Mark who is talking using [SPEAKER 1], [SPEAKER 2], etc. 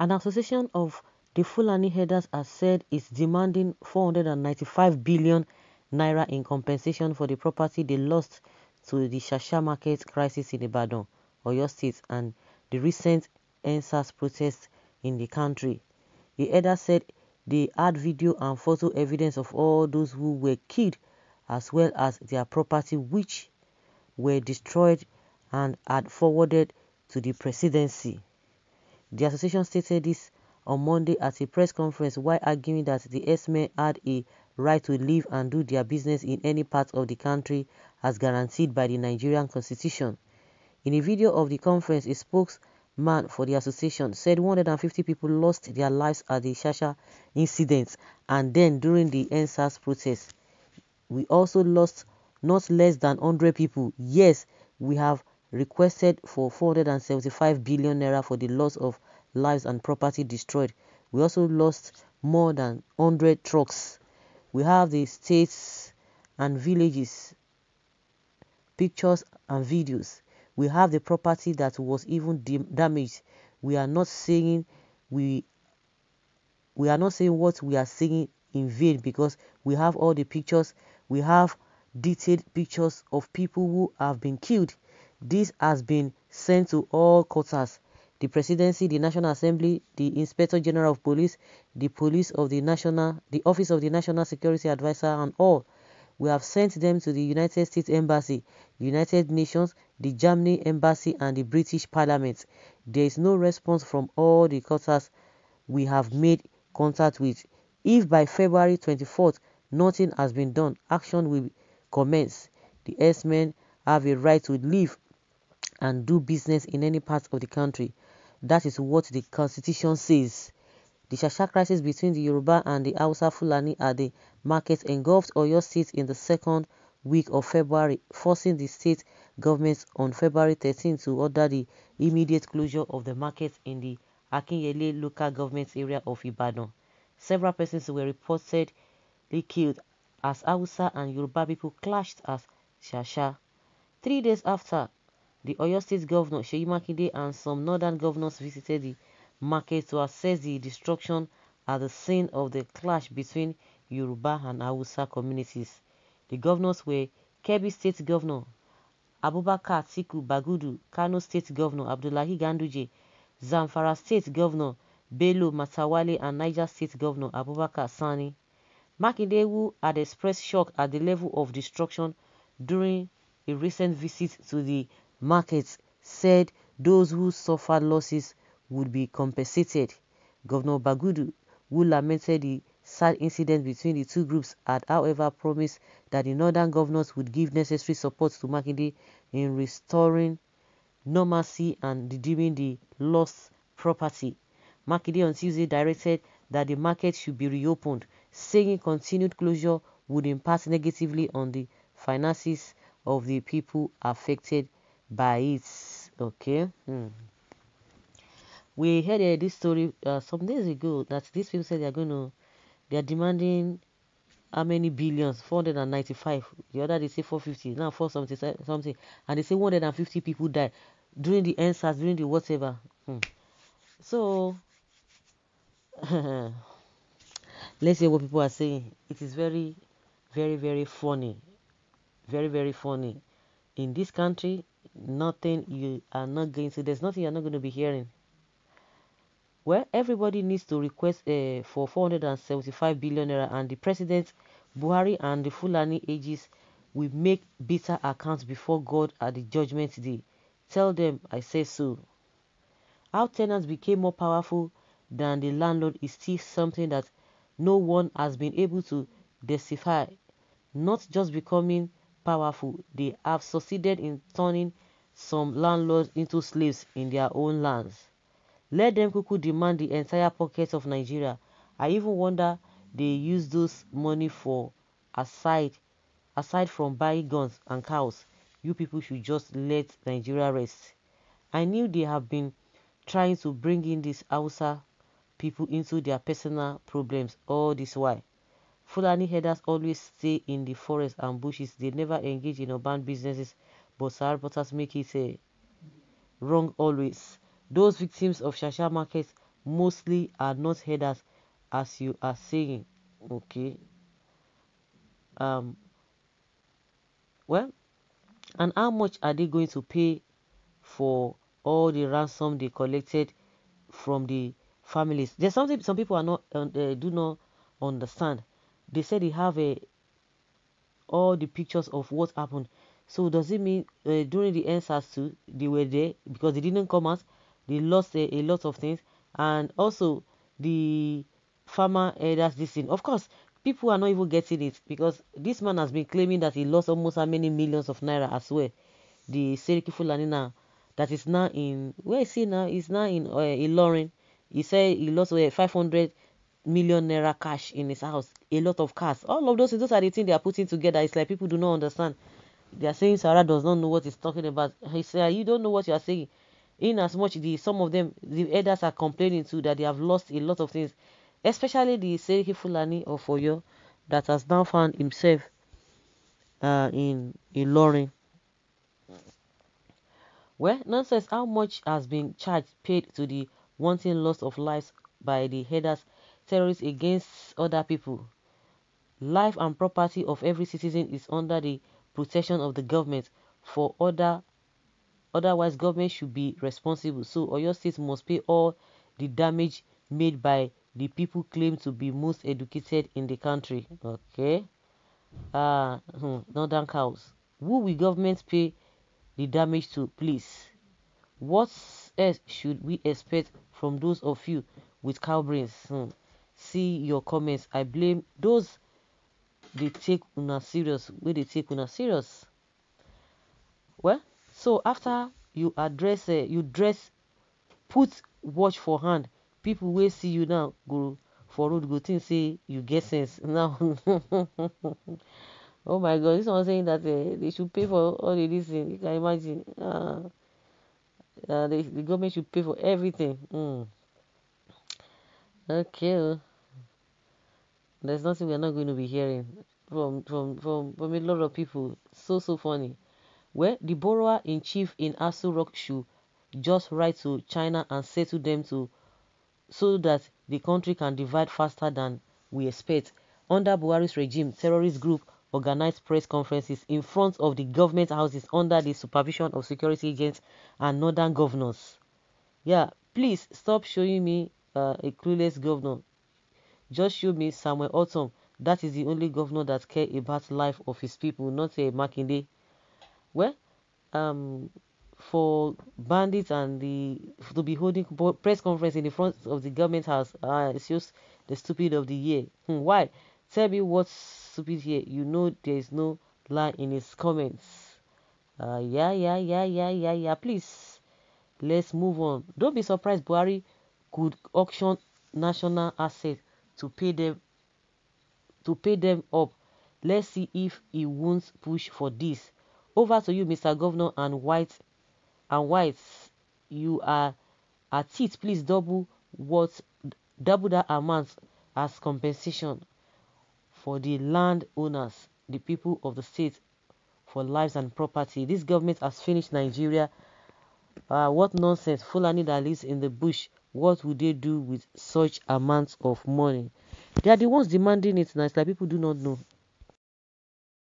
[SPEAKER 1] An association of the Fulani herders has said it's demanding 495 billion naira in compensation for the property they lost to the Shasha market crisis in Ibadan, Oyo State, and the recent NSAS protests in the country. The herder said they had video and photo evidence of all those who were killed as well as their property which were destroyed and had forwarded to the presidency. The association stated this on Monday at a press conference while arguing that the Herdsmen had a right to live and do their business in any part of the country as guaranteed by the Nigerian Constitution. In a video of the conference, a spokesman for the association said 150 people lost their lives at the Shasha incident and then during the NSAS protests. We also lost not less than 100 people. Yes, we have requested for 475 billion naira for the loss of lives and property destroyed. We also lost more than 100 trucks. We have the states and villages, pictures and videos. We have the property that was even damaged. We are not saying what we are saying in vain because we have all the pictures. We have detailed pictures of people who have been killed. This has been sent to all quarters: the presidency, the National Assembly, the Inspector General of Police, the Office of the National Security Advisor, and all. We have sent them to the United States Embassy, United Nations, the Germany Embassy, and the British Parliament. There is no response from all the quarters we have made contact with. If by February 24th nothing has been done, action will commence. The Herdsmen have a right to live and do business in any part of the country. That is what the Constitution says. The Shasha crisis between the Yoruba and the Hausa Fulani at the market engulfed Oyo State in the second week of February, forcing the state government on February 13 to order the immediate closure of the market in the Akinyele local government area of Ibadan. Several persons were reportedly killed as Hausa and Yoruba people clashed at Shasha. 3 days after, the Oyo State Governor Seyi Makinde and some northern governors visited the market to assess the destruction at the scene of the clash between Yoruba and Hausa communities. The governors were Kebbi State Governor Abubakar Atiku Bagudu, Kano State Governor Abdullahi Ganduje, Zamfara State Governor Bello Matawale, and Niger State Governor Abubakar Sani. Makinde, who had expressed shock at the level of destruction during a recent visit to the market, said those who suffered losses would be compensated. Governor Bagudu, who lamented the sad incident between the two groups, had however promised that the northern governors would give necessary support to Makinde in restoring normalcy and redeeming the lost property. Makinde on Tuesday directed that the market should be reopened, saying continued closure would impact negatively on the finances of the people affected by it. Okay. We heard this story some days ago that these people said they are demanding how many billions? 495. The other they say 450. Now 470 something, and they say 150 people died during the NSAS, during the whatever. So let's see what people are saying. It is very, very, very funny. Very, very funny. In this country, nothing you are not going to. There's nothing you're not going to be hearing. Well, everybody needs to request for 475 billion naira, and the president Buhari and the Fulani ages will make bitter accounts before God at the judgment day. Tell them I say so. How tenants became more powerful than the landlord is still something that no one has been able to decipher. Not just becoming powerful, they have succeeded in turning some landlords into slaves in their own lands. Let them kuku demand the entire pocket of Nigeria. I even wonder they use those money for aside from buying guns and cows. You people should just let Nigeria rest. I knew they have been trying to bring in these Hausa people into their personal problems all this while. Fulani herders always stay in the forest and bushes. They never engage in urban businesses, but Sahara reporters make it wrong always. Those victims of Shasha market mostly are not herders as you are saying. Okay. Well, and how much are they going to pay for all the ransom they collected from the families? There's something some people are not do not understand. They said they have all the pictures of what happened. So does it mean during the NSAS too, they were there because they didn't come out? They lost a lot of things, and also the farmer elders this thing. Of course, people are not even getting it because this man has been claiming that he lost almost how many millions of naira as well. The Seriki Fulani now, that is now in, where is he now? He's now in Ilorin. He said he lost 500 million naira cash in his house, a lot of cars. All of those are the things they are putting together. It's like people do not understand. They are saying Sarah does not know what he's talking about. He said, you don't know what you are saying. In as much some of them, the elders are complaining too that they have lost a lot of things, especially the Seriki Fulani of Oyo that has now found himself in Ilorin. Well, nonsense. How much has been paid to the wanton loss of lives by the herders, terrorists against other people? Life and property of every citizen is under the protection of the government. Otherwise, government should be responsible. So, Oyo State must pay all the damage made by the people claimed to be most educated in the country. Okay. Northern cows. Who will government pay the damage to, please? What else should we expect from those of you with cow brains? See your comments. I blame those they take una serious. Where they take una serious. Well, so after you address, put watch for hand. People will see you now go for road go think say you get sense now. Oh my God, this one saying that they should pay for all of this thing. You can imagine. The government should pay for everything. Okay, there's nothing we're not going to be hearing from a lot of people. So funny. Well, the borrower in chief in Aso Rock should just write to China and settle them so that the country can divide faster than we expect. Under Buhari's regime, terrorist group organized press conferences in front of the government houses under the supervision of security agents and northern governors. Yeah, please stop showing me a clueless governor. Just show me Samuel Autumn. That is the only governor that cares about life of his people, not a Makinde. Well, for bandits and to be holding press conference in the front of the government house, it's just the stupid of the year. Why? Tell me what's stupid here. You know there is no lie in his comments. Yeah. Please, let's move on. Don't be surprised Buhari could auction national assets to pay them up. Let's see if he won't push for this. Over to you, Mr. Governor and Whites. You are at it. Please double that amount as compensation for the landowners, the people of the state, for lives and property. This government has finished Nigeria. What nonsense. Fulani that lives in the bush, what would they do with such amounts of money? They are the ones demanding it now. It's like people do not know.